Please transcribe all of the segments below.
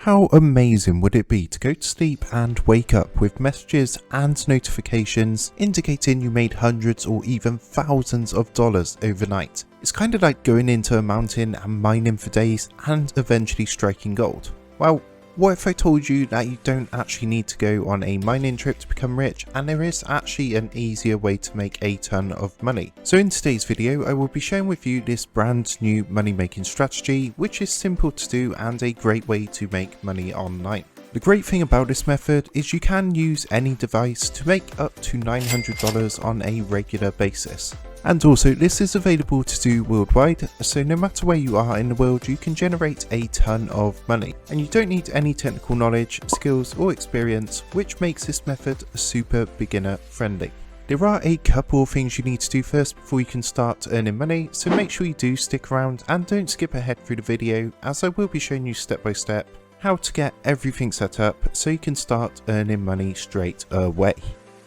How amazing would it be to go to sleep and wake up with messages and notifications indicating you made hundreds or even thousands of dollars overnight? It's kind of like going into a mountain and mining for days and eventually striking gold. Well, what if I told you that you don't actually need to go on a mining trip to become rich, and there is actually an easier way to make a ton of money? So in today's video I will be sharing with you this brand new money making strategy, which is simple to do and a great way to make money online. The great thing about this method is you can use any device to make up to $900 on a regular basis. And also this is available to do worldwide, so no matter where you are in the world you can generate a ton of money. And you don't need any technical knowledge, skills or experience, which makes this method super beginner friendly. There are a couple of things you need to do first before you can start earning money, so make sure you do stick around and don't skip ahead through the video, as I will be showing you step by step how to get everything set up so you can start earning money straight away.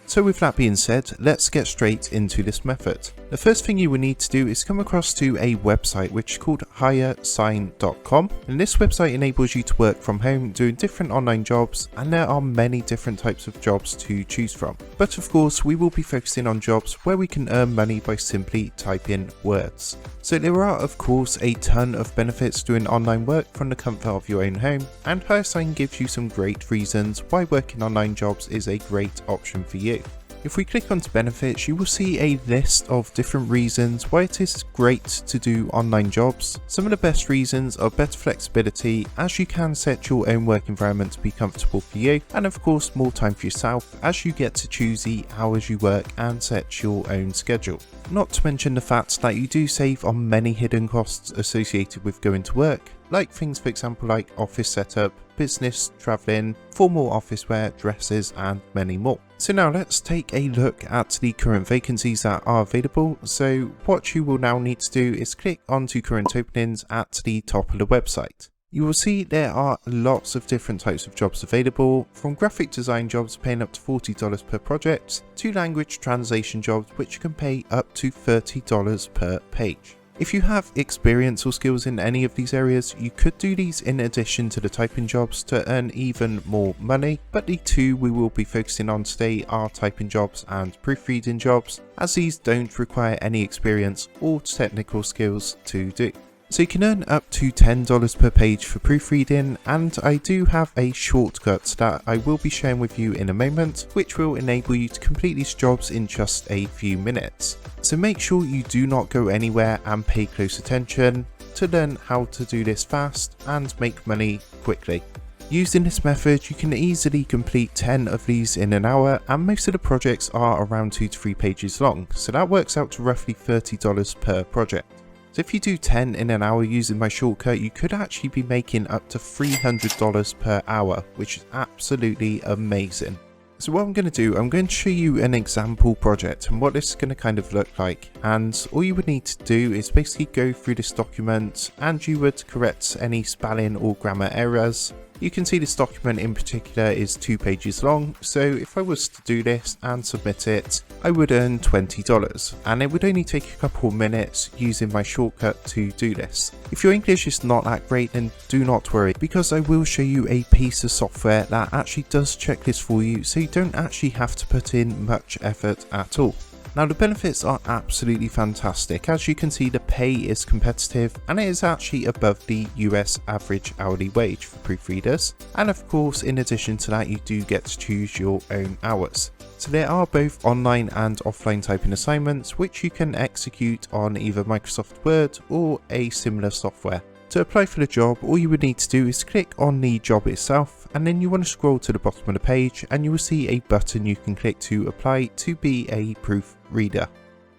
So with that being said, let's get straight into this method. The first thing you will need to do is come across to a website which is called hiresign.com, and this website enables you to work from home doing different online jobs, and there are many different types of jobs to choose from. But of course we will be focusing on jobs where we can earn money by simply typing words. So there are of course a ton of benefits doing online work from the comfort of your own home, and Hiresign gives you some great reasons why working online jobs is a great option for you. If we click onto benefits, you will see a list of different reasons why it is great to do online jobs. Some of the best reasons are better flexibility, as you can set your own work environment to be comfortable for you, and of course more time for yourself, as you get to choose the hours you work and set your own schedule. Not to mention the fact that you do save on many hidden costs associated with going to work, like things for example like office setup, business travelling, formal office wear, dresses and many more. So now let's take a look at the current vacancies that are available. So what you will now need to do is click onto current openings at the top of the website. You will see there are lots of different types of jobs available, from graphic design jobs paying up to $40 per project, to language translation jobs which can pay up to $30 per page. If you have experience or skills in any of these areas, you could do these in addition to the typing jobs to earn even more money, but the two we will be focusing on today are typing jobs and proofreading jobs, as these don't require any experience or technical skills to do. So you can earn up to $10 per page for proofreading, and I do have a shortcut that I will be sharing with you in a moment, which will enable you to complete these jobs in just a few minutes. So make sure you do not go anywhere and pay close attention to learn how to do this fast and make money quickly. Using this method, you can easily complete 10 of these in an hour, and most of the projects are around 2 to 3 pages long, so that works out to roughly $30 per project. So if you do 10 in an hour using my shortcut, you could actually be making up to $300 per hour, which is absolutely amazing. So what I'm going to do, I'm going to show you an example project and what this is going to kind of look like, and all you would need to do is basically go through this document and you would correct any spelling or grammar errors. You can see this document in particular is 2 pages long, so if I was to do this and submit it, I would earn $20, and it would only take a couple minutes using my shortcut to do this. If your English is not that great, then do not worry, because I will show you a piece of software that actually does check this for you, so you don't actually have to put in much effort at all. Now the benefits are absolutely fantastic. As you can see, the pay is competitive and it is actually above the US average hourly wage for proofreaders, and of course in addition to that you do get to choose your own hours. So there are both online and offline typing assignments which you can execute on either Microsoft Word or a similar software. To apply for the job, all you would need to do is click on the job itself, and then you want to scroll to the bottom of the page and you will see a button you can click to apply to be a proofreader.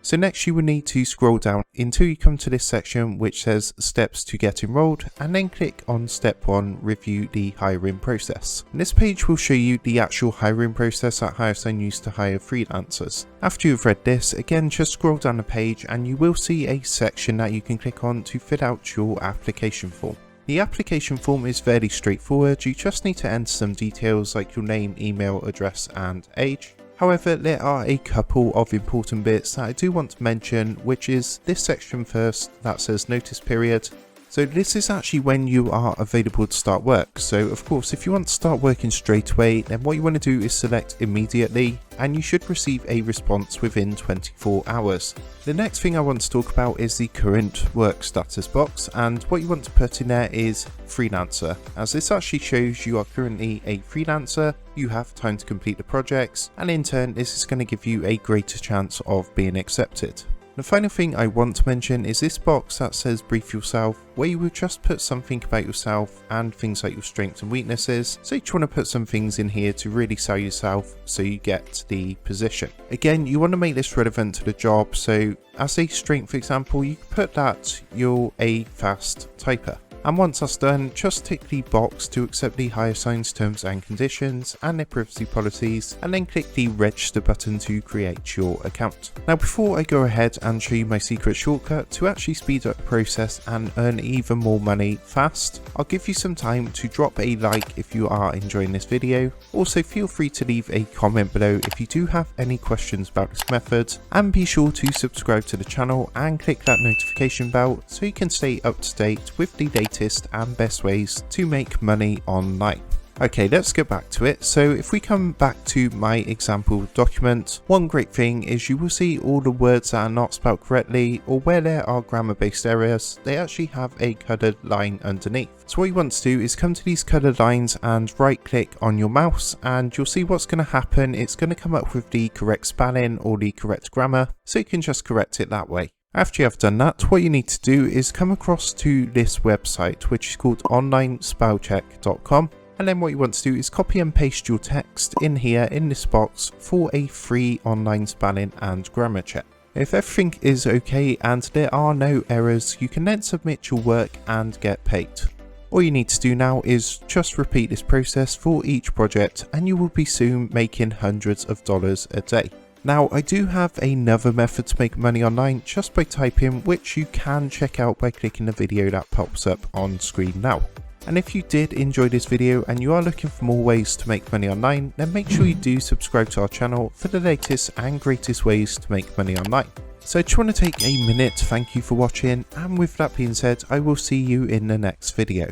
So next you will need to scroll down until you come to this section which says steps to get enrolled, and then click on step 1, review the hiring process. And this page will show you the actual hiring process that Hiresign used to hire freelancers. After you've read this, again just scroll down the page and you will see a section that you can click on to fill out your application form. The application form is fairly straightforward. You just need to enter some details like your name, email address and age. However, there are a couple of important bits that I do want to mention, which is this section first that says notice period. So this is actually when you are available to start work. So of course, if you want to start working straight away, then what you want to do is select immediately, and you should receive a response within 24 hours. The next thing I want to talk about is the current work status box, and what you want to put in there is freelancer, as this actually shows you are currently a freelancer, you have time to complete the projects, and in turn this is going to give you a greater chance of being accepted. The final thing I want to mention is this box that says brief yourself, where you will just put something about yourself and things like your strengths and weaknesses. So you want to put some things in here to really sell yourself so you get the position. Again, you want to make this relevant to the job. So as a strength, for example, you can put that you're a fast typer. And once that's done, just tick the box to accept the higher signs, terms and conditions and their privacy policies, and then click the register button to create your account. Now before I go ahead and show you my secret shortcut to actually speed up the process and earn even more money fast, I'll give you some time to drop a like if you are enjoying this video. Also feel free to leave a comment below if you do have any questions about this method, and be sure to subscribe to the channel and click that notification bell so you can stay up to date with the latest and best ways to make money online. Okay, let's get back to it. So if we come back to my example document, one great thing is you will see all the words that are not spelled correctly or where there are grammar based errors, they actually have a coloured line underneath. So what you want to do is come to these coloured lines and right click on your mouse, and you'll see what's going to happen. It's going to come up with the correct spelling or the correct grammar, so you can just correct it that way. After you have done that, what you need to do is come across to this website, which is called onlinespellcheck.com. And then what you want to do is copy and paste your text in here in this box for a free online spelling and grammar check. If everything is okay and there are no errors, you can then submit your work and get paid. All you need to do now is just repeat this process for each project, and you will be soon making hundreds of dollars a day. Now I do have another method to make money online just by typing, which you can check out by clicking the video that pops up on screen now. And if you did enjoy this video and you are looking for more ways to make money online, then make sure you do subscribe to our channel for the latest and greatest ways to make money online. So I just want to take a minute to thank you for watching, and with that being said, I will see you in the next video.